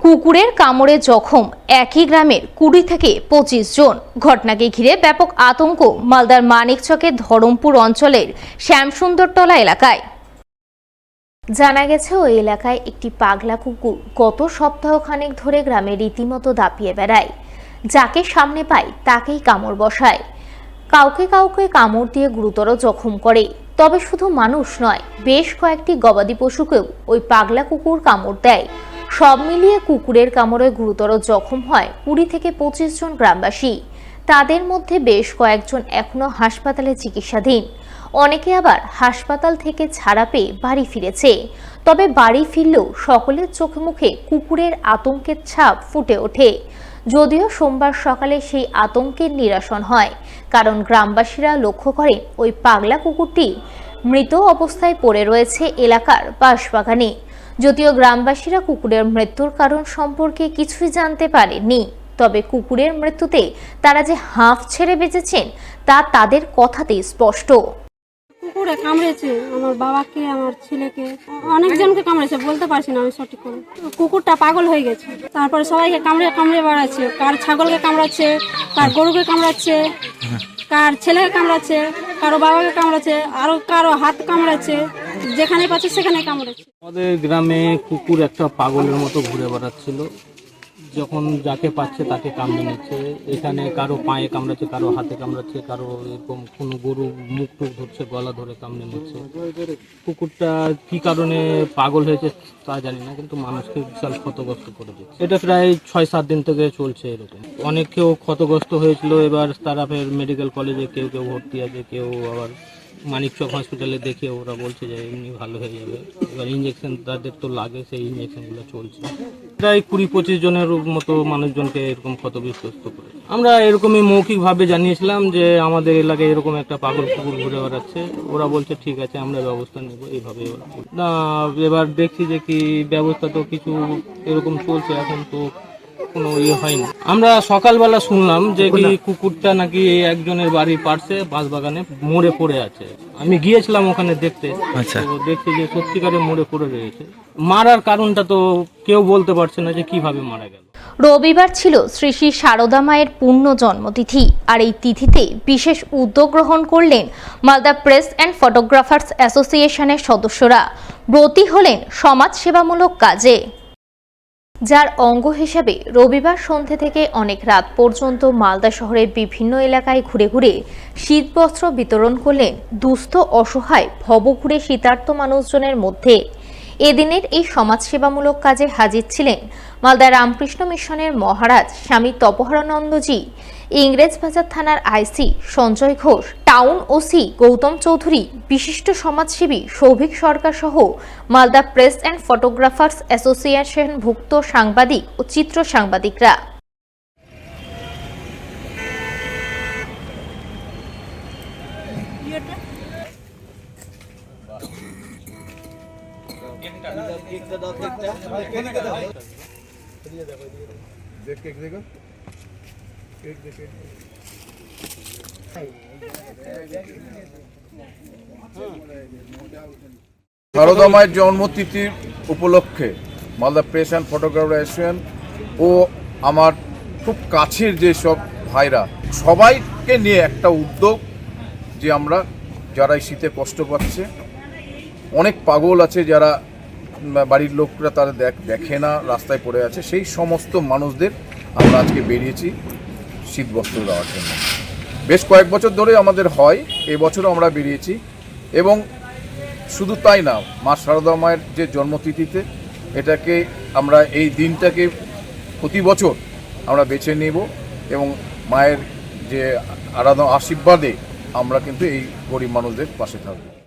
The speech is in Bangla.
কুকুরের কামড়ে জখম একই গ্রামের 20 থেকে 25 জন। ঘটনাকে ঘিরে ব্যাপক আতঙ্ক মালদার মানিকচকের ধরমপুর অঞ্চলের শ্যামসুন্দরতলা এলাকায়। জানা গেছে ওই এলাকায় একটি পাগলা কুকুর গত সপ্তাহখানেক ধরে গ্রামে রীতিমতো দাপিয়ে বেড়ায়। যাকে সামনে পায় তাকেই কামড় বসায়, কাউকে কাউকে কামড় দিয়ে গুরুতর জখম করে। তবে শুধু মানুষ নয়, বেশ কয়েকটি গবাদি পশুকেও ওই পাগলা কুকুর কামড় দেয়। সব মিলিয়ে কুকুরের কামড়ে গুরুতর জখম হয় 20 থেকে 25 জন গ্রামবাসী। তাদের মধ্যে বেশ কয়েকজন এখনো হাসপাতালে চিকিৎসাধীন, অনেকে আবার হাসপাতাল থেকে ছাড়া পেয়ে বাড়ি ফিরেছে। তবে বাড়ি ফিরলেও সকলের চোখে মুখে কুকুরের আতঙ্কের ছাপ ফুটে ওঠে। যদিও সোমবার সকালে সেই আতঙ্কের নিরসন হয়, কারণ গ্রামবাসীরা লক্ষ্য করেন ওই পাগলা কুকুরটি মৃত অবস্থায় পড়ে রয়েছে এলাকার বাঁশবাগানে। যদিও গ্রামবাসীরা কুকুরের মৃত্যুর কারণ সম্পর্কে কিছুই জানতে পারেননি, তবে কুকুরের মৃত্যুতে তারা যে হাঁফ ছেড়ে বেঁচেছেন তা তাদের কথাতেই স্পষ্ট। কুকুরে কামড়েছে আমার বাবাকে, আমার ছেলেকে, অনেকজনকে কামড়েছে, বলতে পারছি না আমি সঠিক করে। কুকুরটা পাগল হয়ে গেছে, তারপরে সবাইকে কামড়ে কামড়ে বেড়াচ্ছে। কার ছাগলকে কামড়াচ্ছে, কার গরুকে কামড়াচ্ছে, কার ছেলেকে কামড়াচ্ছে, কারো বাবাকে কামড়াচ্ছে, আরো কারো হাত কামড়াচ্ছে, যেখানে পাচ্ছে সেখানে কামড়াচ্ছে। আমাদের গ্রামে কুকুর একটা পাগলের মতো ঘুরে বেড়াচ্ছিল, যখন যাকে পাচ্ছে তাকে কামড়ে নিচ্ছে। এখানে কারো পায়ে কামড়াচ্ছে, কারো হাতে কামড়াচ্ছে, কারো এরকম কোনো গরু মুখ টুক ধরছে, গলা ধরে কামড়ে নিচ্ছে। কুকুরটা কি কারণে পাগল হয়েছে তা জানি না, কিন্তু মানুষকে বিশাল ক্ষতগ্রস্ত করে দিচ্ছে। এটা প্রায় 6-7 দিন থেকে চলছে এরকম। অনেকেও ক্ষতগ্রস্ত হয়েছিল, এবার তারা ফের মেডিকেল কলেজে কেউ কেউ ভর্তি আছে, কেউ আবার মানিকচক হসপিটালে দেখে ওরা বলছে যে এমনি ভালো হয়ে যাবে। এবার ইঞ্জেকশন তাদের তো লাগে, সেই ইঞ্জেকশনগুলো চলছে। প্রায় 20-25 জনের মতো মানুষজনকে এরকম ক্ষতবিধ্বস্ত করে। আমরা এরকমই মৌখিকভাবে জানিয়েছিলাম যে আমাদের এলাকায় এরকম একটা পাগল কুকুর ঘুরে বেড়াচ্ছে। ওরা বলছে ঠিক আছে, আমরা ব্যবস্থা নেব। এইভাবে না, এবার দেখছি যে কি ব্যবস্থা তো কিছু এরকম চলছে, এখন তো কোনো হয়নি। আমরা সকালবেলা শুনলাম যে কি কুকুরটা নাকি একজনের বাড়ির পাশে বাঁশবাগানে মরে পড়ে আছে। আমি গিয়েছিলাম ওখানে দেখতে, তো দেখছি যে সত্যিকারে মরে পড়ে রয়েছে। মারার কারণটা তো কেউ বলতে পারছে না যে কিভাবে মারা গেল। রবিবার ছিল শ্রী শ্রী সারদা মায়ের পূর্ণ জন্মতিথি, আর এই তিথিতে বিশেষ উদ্যোগ গ্রহণ করলেন মালদা প্রেস অ্যান্ড ফটোগ্রাফার্স অ্যাসোসিয়েশনের সদস্যরা। ব্রতী হলেন সমাজসেবামূলক কাজে, যার অঙ্গ হিসেবে রবিবার সন্ধ্যে থেকে অনেক রাত পর্যন্ত মালদা শহরের বিভিন্ন এলাকায় ঘুরে ঘুরে শীতবস্ত্র বিতরণ করলেন দুস্থ অসহায় ভবঘুরে শীতার্ত মানুষজনের মধ্যে। এদিনের এই সমাজসেবামূলক কাজে হাজির ছিলেন মালদা রামকৃষ্ণ মিশনের মহারাজ স্বামী তপোহারানন্দজি, ইংরেজবাজার থানার IC Sanjay Ghosh, town OC Gautam Chowdhury, বিশিষ্ট সমাজসেবী সৌভিক সরকার সহ মালদা প্রেস অ্যান্ড ফটোগ্রাফার্স অ্যাসোসিয়েশনভুক্ত সাংবাদিক ও চিত্র সাংবাদিকরা। সারদা মায়ের জন্মতিথির উপলক্ষে Malda press and photographer association ও আমার খুব কাছের যে সব ভাইরা সবাইকে নিয়ে একটা উদ্যোগ, যে আমরা যারা এই শীতে কষ্ট পাচ্ছে, অনেক পাগল আছে যারা বাড়ির লোকরা তারা দেখে না, রাস্তায় পড়ে আছে, সেই সমস্ত মানুষদের আমরা আজকে বেরিয়েছি শীতবস্ত্র দেওয়ার জন্য। বেশ কয়েক বছর ধরে আমাদের হয়, এবছরও আমরা বেরিয়েছি। এবং শুধু তাই না, মা সারদা মায়ের যে জন্মতিথিতে এটাকে আমরা এই দিনটাকে প্রতি বছর আমরা বেছে নেব এবং মায়ের যে আরাধনা আশীর্বাদে আমরা কিন্তু এই গরিব মানুষদের পাশে থাকব।